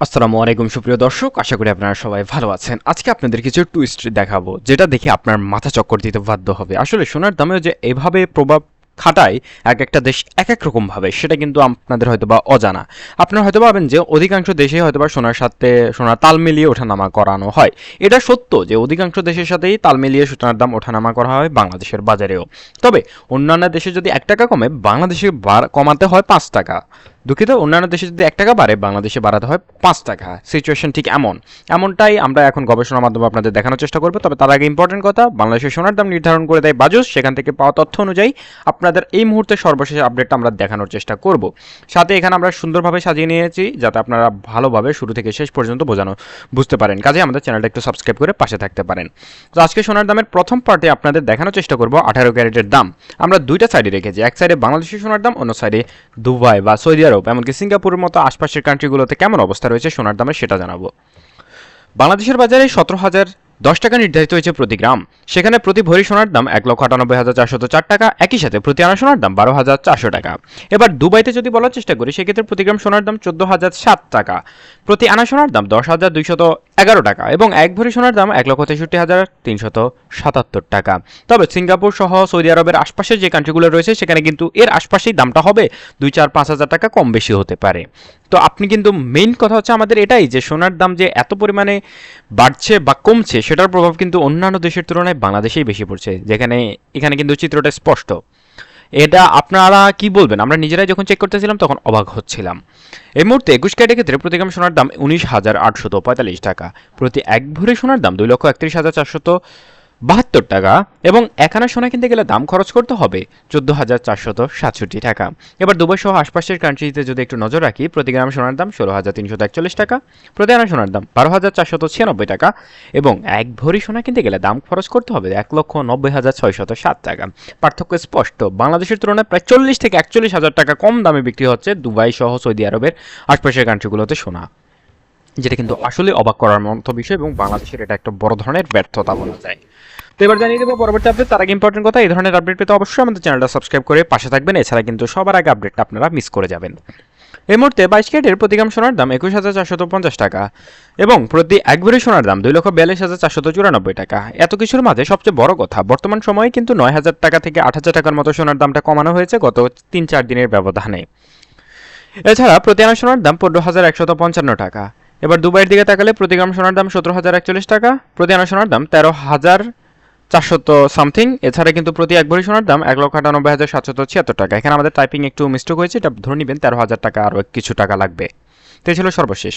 আসসালামু আলাইকুম সুপ্রিয় দর্শক, আশা করি আপনারা সবাই ভালো আছেন। আজকে আপনাদের কিছু টুইস্ট দেখাবো যেটা দেখে আপনার মাথা চক্কর দিতে বাধ্য হবে। আসলে সোনার দামেও যে এভাবে প্রভাব খাটায় এক একটা দেশ এক এক রকম ভাবে, সেটা কিন্তু আপনাদের হয়তোবা অজানা। আপনারা হয়তো ভাবেন যে অধিকাংশ দেশে হয়তোবা সোনার সাথে সোনার তাল মিলিয়ে ওঠানামা করানো হয়। এটা সত্য যে অধিকাংশ দেশের সাথেই তাল মিলিয়ে সোনার দাম ওঠানামা করা হয় বাংলাদেশের বাজারেও। তবে অন্যান্য দেশে যদি 1 টাকা কমে, বাংলাদেশে কমাতে হয় 5 টাকা। দুঃখিত, অন্যান্য দেশে যদি 1 টাকা বাড়ে, বাংলাদেশে বাড়াতে হয় 5 টাকা। সিচুয়েশন ঠিক এমনটাই আমরা এখন গবেষণার মাধ্যমে আপনাদের দেখানোর চেষ্টা করবো। তবে তার আগে ইম্পর্টেন্ট কথা, বাংলাদেশের সোনার দাম নির্ধারণ করে দেয় বাজুস। সেখান থেকে পাওয়া তথ্য অনুযায়ী আপনাদের এই মুহূর্তে সর্বশেষ আপডেটটা আমরা দেখানোর চেষ্টা করব। সাথে এখানে আমরা সুন্দরভাবে সাজিয়ে নিয়েছি যাতে আপনারা ভালোভাবে শুরু থেকে শেষ পর্যন্ত বুঝতে পারেন। কাজে আমাদের চ্যানেলটা একটু সাবস্ক্রাইব করে পাশে থাকতে পারেন। তো আজকে সোনার দামের প্রথম পার্টে আপনাদের দেখানোর চেষ্টা করব 18 ক্যারেটের দাম। আমরা দুইটা সাইডে রেখেছি, এক সাইডে বাংলাদেশের সোনার দাম, অন্য সাইডে দুবাই বা সৌদি আরব এমনকি সিঙ্গাপুরের মতো আশপাশের কান্ট্রিগুলোতে কেমন অবস্থা রয়েছে সোনার দামের সেটা জানাবো। বাংলাদেশের বাজারে 17,010 টাকা নির্ধারিত হয়েছে প্রতি গ্রাম। সেখানে প্রতি ভরি সোনার দাম 1,98,404 টাকা, একই সাথে প্রতি আনা সোনার দাম 12,400 টাকা। এবার দুবাইতে যদি বলার চেষ্টা করি, সেক্ষেত্রে প্রতি গ্রাম সোনার দাম 14,007 টাকা, প্রতি আনা সোনার দাম 10,211 টাকা এবং এক ভরি সোনার দাম 1,63,377 টাকা। তবে সিঙ্গাপুর সহ সৌদি আরবের আশপাশে যে কান্ট্রিগুলো রয়েছে সেখানে কিন্তু এর আশপাশেই দামটা হবে 2-4-5 হাজার টাকা কম বেশি হতে পারে। তো আপনি কিন্তু মেইন কথা হচ্ছে আমাদের এটাই যে সোনার দাম যে এত পরিমাণে বাড়ছে বা কমছে সেটার প্রভাব কিন্তু অন্যান্য দেশের তুলনায় বাংলাদেশেই বেশি পড়ছে, এখানে কিন্তু চিত্রটা স্পষ্ট। এটা আপনারা কি বলবেন? আমরা নিজেরাই যখন চেক করতেছিলাম তখন অবাক হচ্ছিলাম। এই মুহূর্তে 21 ক্যারেটের ক্ষেত্রে প্রতি গ্রাম সোনার দাম 19,845 টাকা, প্রতি এক ভরি সোনার দাম 2,31,472 টাকা এবং এক আনা সোনা কিনতে গেলে দাম খরচ করতে হবে 14,467 টাকা। এবার দুবাই সহ আশপাশের কান্ট্রিতে যদি একটু নজর রাখি, প্রতি গ্রাম সোনার দাম 16,341 টাকা, প্রতি আনা সোনার দাম 12,496 টাকা এবং এক ভরি সোনা কিনতে গেলে দাম খরচ করতে হবে 1,90,607 টাকা। পার্থক্য স্পষ্ট, বাংলাদেশের তুলনায় প্রায় 40 থেকে 41 হাজার টাকা কম দামে বিক্রি হচ্ছে দুবাই সহ সৌদি আরবের আশপাশের কান্ট্রিগুলোতে সোনা, যেটা কিন্তু আসলে অবাক করার মতো বিষয় এবং বাংলাদেশের এটা একটা বড় ধরনের ব্যর্থতা বলা যায়। তো এবার জানিয়ে দেবো পরবর্তী আপডেট। তার আগে ইম্পর্টেন্ট কথা, এই ধরনের আপডেট পেতে অবশ্যই আমাদের চ্যানেলটা সাবস্ক্রাইব করে পাশে থাকবেন। এছাড়া কিন্তু সবার আগে আপডেটটা আপনারা মিস করে যাবেন। এই মুহূর্তে 22 ক্যারেটের প্রতি গ্রাম সোনার দাম 21,450 টাকা এবং প্রতি এক ভরি সোনার দাম 2,42,494 টাকা। এত কিছুর মাঝে সবচেয়ে বড় কথা, বর্তমান সময়ে কিন্তু 9,000 টাকা থেকে 8,000 টাকার মতো সোনার দামটা কমানো হয়েছে গত 3-4 দিনের ব্যবধানে। এছাড়া প্রতি আনা সোনার দাম 15,155 টাকা। এবার দুবাইয়ের দিকে তাকালে প্রতি গ্রাম সোনার দাম 17,041 টাকা, প্রতি আনা সোনার দাম 13,400 সামথিং। এছাড়া কিন্তু প্রতি এক ভরি সোনার দাম 1,98,776 টাকা। এখানে আমাদের টাইপিং একটু মিস্টেক হয়েছে, এটা ধরে নেবেন 13,000 টাকা, আরও কিছু টাকা লাগবে। তো ছিল সর্বশেষ।